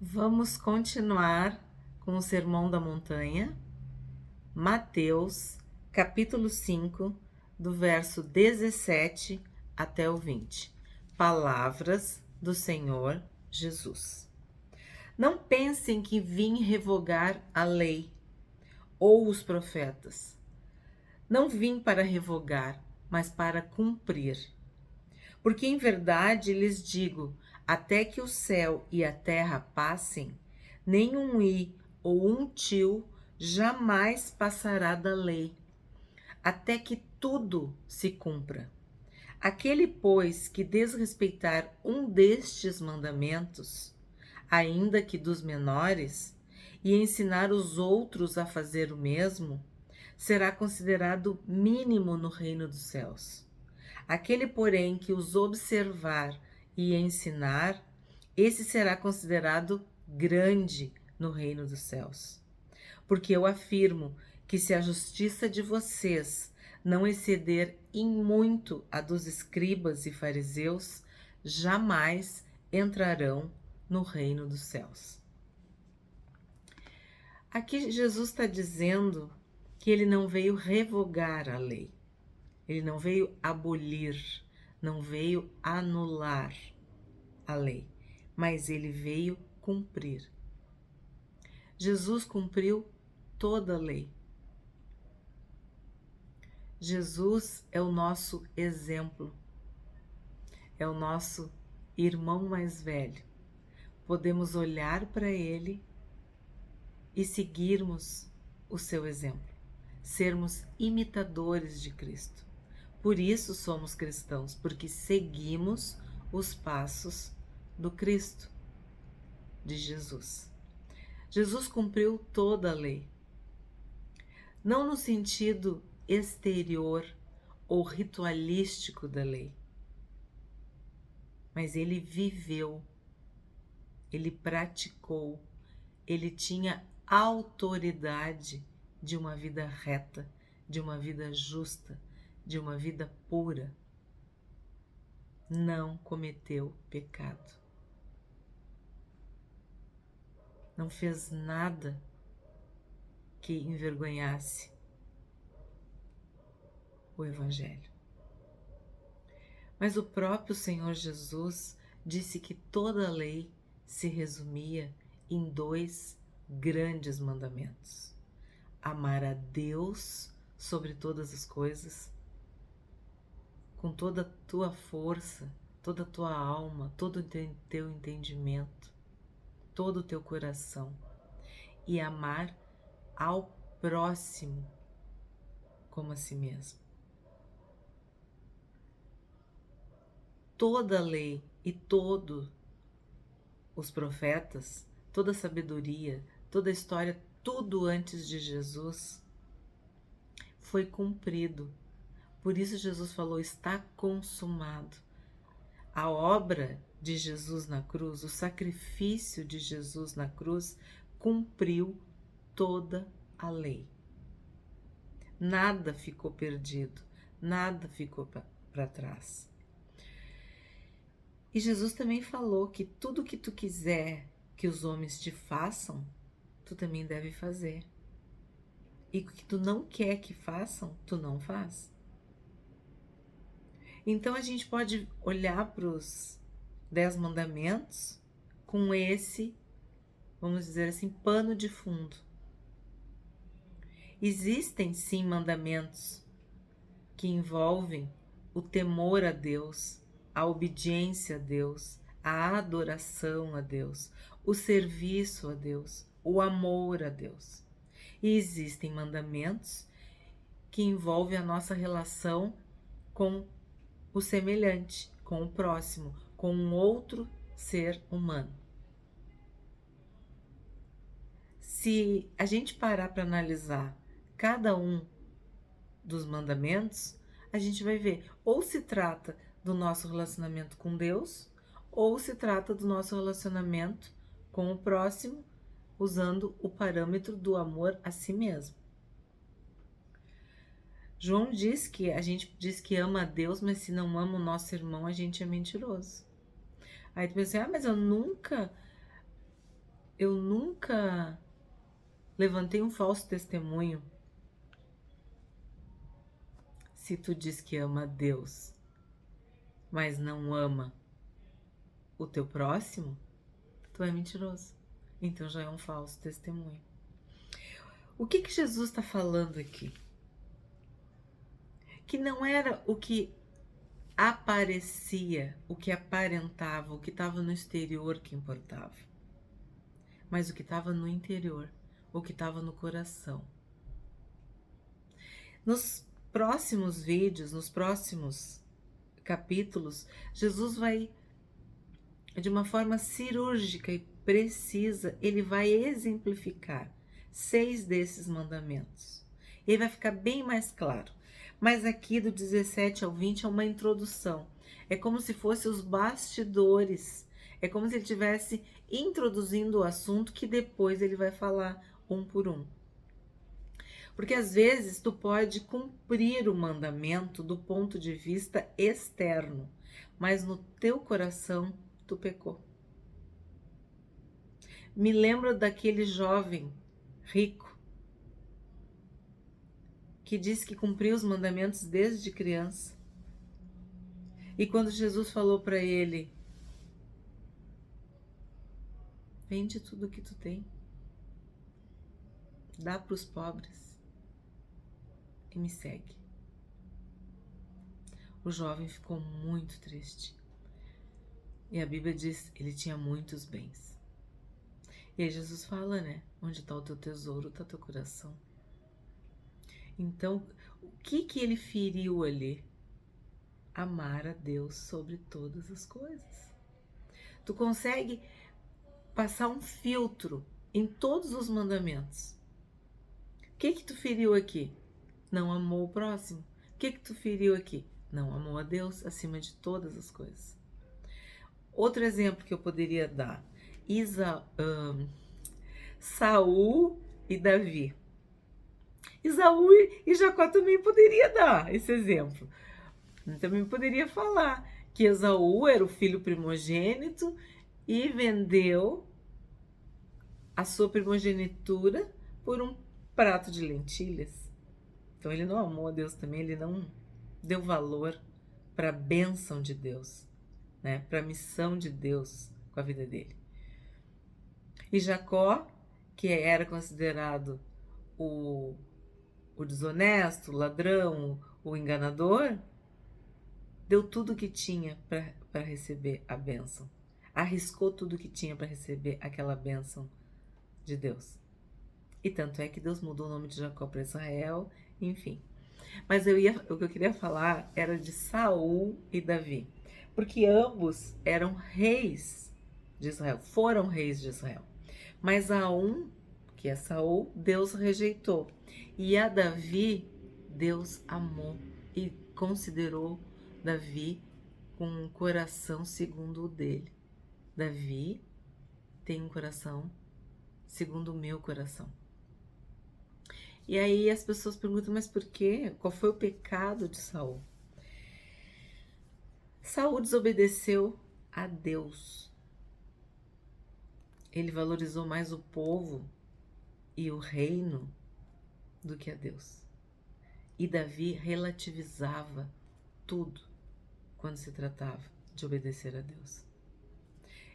Vamos continuar com o Sermão da Montanha, Mateus, capítulo 5, do verso 17 até o 20. Palavras do Senhor Jesus. Não pensem que vim revogar a lei ou os profetas. Não vim para revogar, mas para cumprir. Porque em verdade lhes digo, até que o céu e a terra passem, nem um i ou um tio jamais passará da lei, até que tudo se cumpra. Aquele, pois, que desrespeitar um destes mandamentos, ainda que dos menores, e ensinar os outros a fazer o mesmo, será considerado mínimo no reino dos céus. Aquele, porém, que os observar e ensinar, esse será considerado grande no reino dos céus. Porque eu afirmo que se a justiça de vocês não exceder em muito a dos escribas e fariseus, jamais entrarão no reino dos céus. Aqui Jesus está dizendo que ele não veio revogar a lei. Ele não veio abolir, não veio anular a lei, mas ele veio cumprir. Jesus cumpriu toda a lei. Jesus é o nosso exemplo, é o nosso irmão mais velho. Podemos olhar para ele e seguirmos o seu exemplo, sermos imitadores de Cristo. Por isso somos cristãos, porque seguimos os passos do Cristo, de Jesus. Jesus cumpriu toda a lei, não no sentido exterior ou ritualístico da lei, mas ele viveu, ele praticou, ele tinha autoridade de uma vida reta, de uma vida justa, de uma vida pura. Não cometeu pecado. Não fez nada que envergonhasse o Evangelho. Mas o próprio Senhor Jesus disse que toda a lei se resumia em 2 grandes mandamentos: amar a Deus sobre todas as coisas, com toda a tua força, toda a tua alma, todo o teu entendimento, todo o teu coração, e amar ao próximo como a si mesmo. Toda a lei e todos os profetas, toda a sabedoria, toda a história, tudo antes de Jesus foi cumprido. Por isso Jesus falou, está consumado. A obra de Jesus na cruz, o sacrifício de Jesus na cruz, cumpriu toda a lei. Nada ficou perdido, nada ficou para trás. E Jesus também falou que tudo que tu quiser que os homens te façam, tu também deve fazer. E o que tu não quer que façam, tu não faz. Então a gente pode olhar para os 10 mandamentos com esse, vamos dizer assim, pano de fundo. Existem sim mandamentos que envolvem o temor a Deus, a obediência a Deus, a adoração a Deus, o serviço a Deus, o amor a Deus. E existem mandamentos que envolvem a nossa relação com o semelhante, com o próximo, com um outro ser humano. Se a gente parar para analisar cada um dos mandamentos, a gente vai ver, ou se trata do nosso relacionamento com Deus, ou se trata do nosso relacionamento com o próximo, usando o parâmetro do amor a si mesmo. João diz que a gente diz que ama a Deus, mas se não ama o nosso irmão, a gente é mentiroso. Aí tu pensa assim, mas eu nunca eu nunca levantei um falso testemunho. Se tu diz que ama a Deus, mas não ama o teu próximo, tu é mentiroso. Então já é um falso testemunho. O que Jesus está falando aqui? Que não era o que aparecia, o que aparentava, o que estava no exterior que importava, mas o que estava no interior, o que estava no coração. Nos próximos vídeos, nos próximos capítulos, Jesus vai, de uma forma cirúrgica e precisa, ele vai exemplificar 6 desses mandamentos. E aí vai ficar bem mais claro. Mas aqui do 17 ao 20 é uma introdução. É como se fosse os bastidores. É como se ele estivesse introduzindo o assunto que depois ele vai falar um por um. Porque às vezes tu pode cumprir o mandamento do ponto de vista externo, mas no teu coração tu pecou. Me lembro daquele jovem rico que disse que cumpriu os mandamentos desde criança. E quando Jesus falou para ele: vende tudo o que tu tem, dá para os pobres e me segue. O jovem ficou muito triste. E a Bíblia diz, ele tinha muitos bens. E aí Jesus fala, né? Onde está o teu tesouro, está o teu coração. Então, o que ele feriu ali? Amar a Deus sobre todas as coisas. Tu consegue passar um filtro em todos os mandamentos. O que tu feriu aqui? Não amou o próximo. O que tu feriu aqui? Não amou a Deus acima de todas as coisas. Outro exemplo que eu poderia dar. Saul e Davi. Esaú e Jacó também poderia dar esse exemplo. Eu também poderia falar que Esaú era o filho primogênito e vendeu a sua primogenitura por um prato de lentilhas. Então ele não amou a Deus também, ele não deu valor para a bênção de Deus, né? Para a missão de Deus com a vida dele. E Jacó, que era considerado o desonesto, o ladrão, o enganador, deu tudo o que tinha para receber a bênção. Arriscou tudo o que tinha para receber aquela bênção de Deus. E tanto é que Deus mudou o nome de Jacó para Israel, enfim. Mas o que eu queria falar era de Saul e Davi, porque ambos eram reis de Israel, foram reis de Israel. Mas a um, que é Saul, Deus rejeitou. E a Davi, Deus amou e considerou Davi com um coração segundo o dele. Davi tem um coração segundo o meu coração. E aí as pessoas perguntam, mas por quê? Qual foi o pecado de Saul? Saul desobedeceu a Deus. Ele valorizou mais o povo e o reino do que a Deus. E Davi relativizava tudo quando se tratava de obedecer a Deus.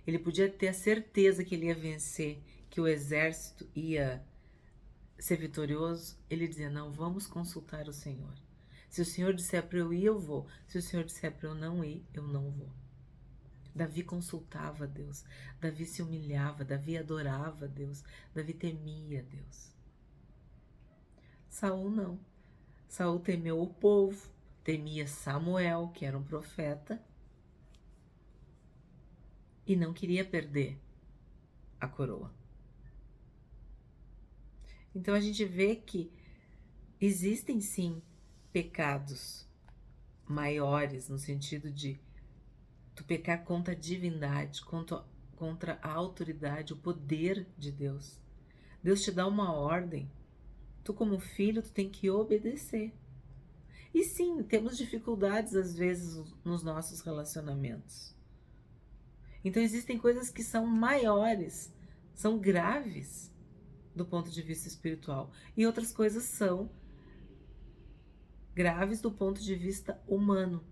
Ele podia ter a certeza que ele ia vencer, que o exército ia ser vitorioso. Ele dizia, não, vamos consultar o Senhor. Se o Senhor disser para eu ir, eu vou. Se o Senhor disser para eu não ir, eu não vou. Davi consultava a Deus, Davi se humilhava, Davi adorava a Deus, Davi temia a Deus. Saul não. Saul temeu o povo, temia Samuel, que era um profeta, e não queria perder a coroa. Então a gente vê que existem sim pecados maiores, no sentido de tu pecar contra a divindade, contra a autoridade, o poder de Deus. Deus te dá uma ordem, tu como filho, tu tem que obedecer. E sim, temos dificuldades às vezes nos nossos relacionamentos. Então existem coisas que são maiores são graves do ponto de vista espiritual, e outras coisas são graves do ponto de vista humano.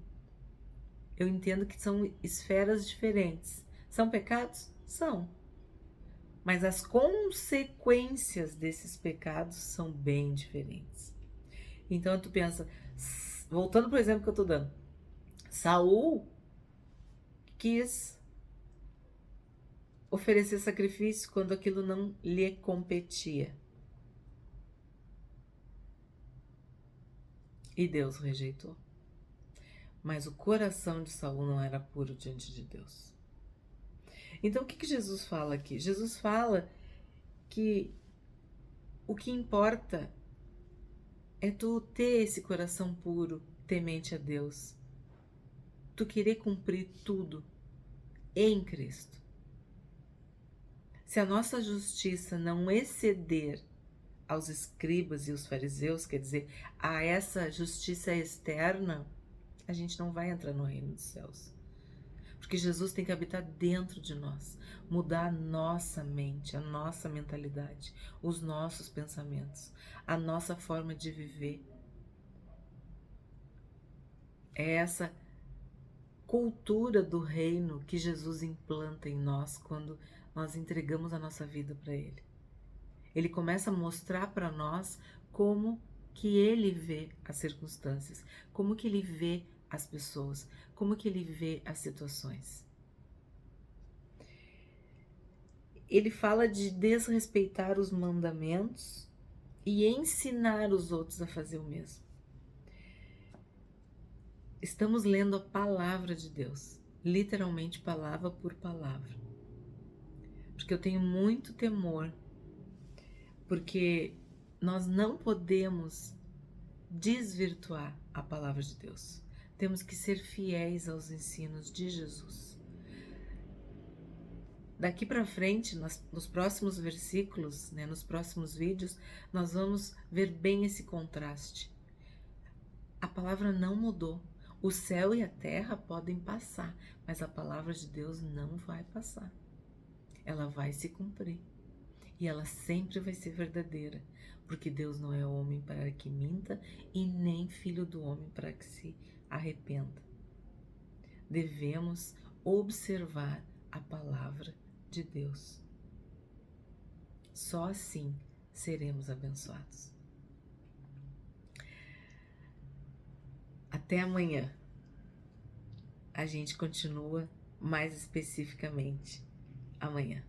Eu entendo que são esferas diferentes. São pecados? São. Mas as consequências desses pecados são bem diferentes. Então tu pensa, voltando pro exemplo que eu tô dando, Saul quis oferecer sacrifício quando aquilo não lhe competia. E Deus rejeitou. Mas o coração de Saul não era puro diante de Deus. Então o que Jesus fala aqui? Jesus fala que o que importa é tu ter esse coração puro, temente a Deus. Tu querer cumprir tudo em Cristo. Se a nossa justiça não exceder aos escribas e os fariseus, quer dizer, a essa justiça externa, a gente não vai entrar no reino dos céus. Porque Jesus tem que habitar dentro de nós, mudar a nossa mente, a nossa mentalidade, os nossos pensamentos, a nossa forma de viver. É essa cultura do reino que Jesus implanta em nós quando nós entregamos a nossa vida para Ele. Ele começa a mostrar para nós como que Ele vê as circunstâncias, como que Ele vê as pessoas, como que Ele vê as situações. Ele fala de desrespeitar os mandamentos e ensinar os outros a fazer o mesmo. Estamos lendo a palavra de Deus, literalmente palavra por palavra. Porque eu tenho muito temor, porque nós não podemos desvirtuar a palavra de Deus. Temos que ser fiéis aos ensinos de Jesus. Daqui para frente, nos próximos versículos, nos próximos vídeos, nós vamos ver bem esse contraste. A palavra não mudou. O céu e a terra podem passar, mas a palavra de Deus não vai passar. Ela vai se cumprir. E ela sempre vai ser verdadeira, porque Deus não é homem para que minta e nem filho do homem para que se arrependa. Devemos observar a palavra de Deus. Só assim seremos abençoados. Até amanhã. A gente continua mais especificamente amanhã.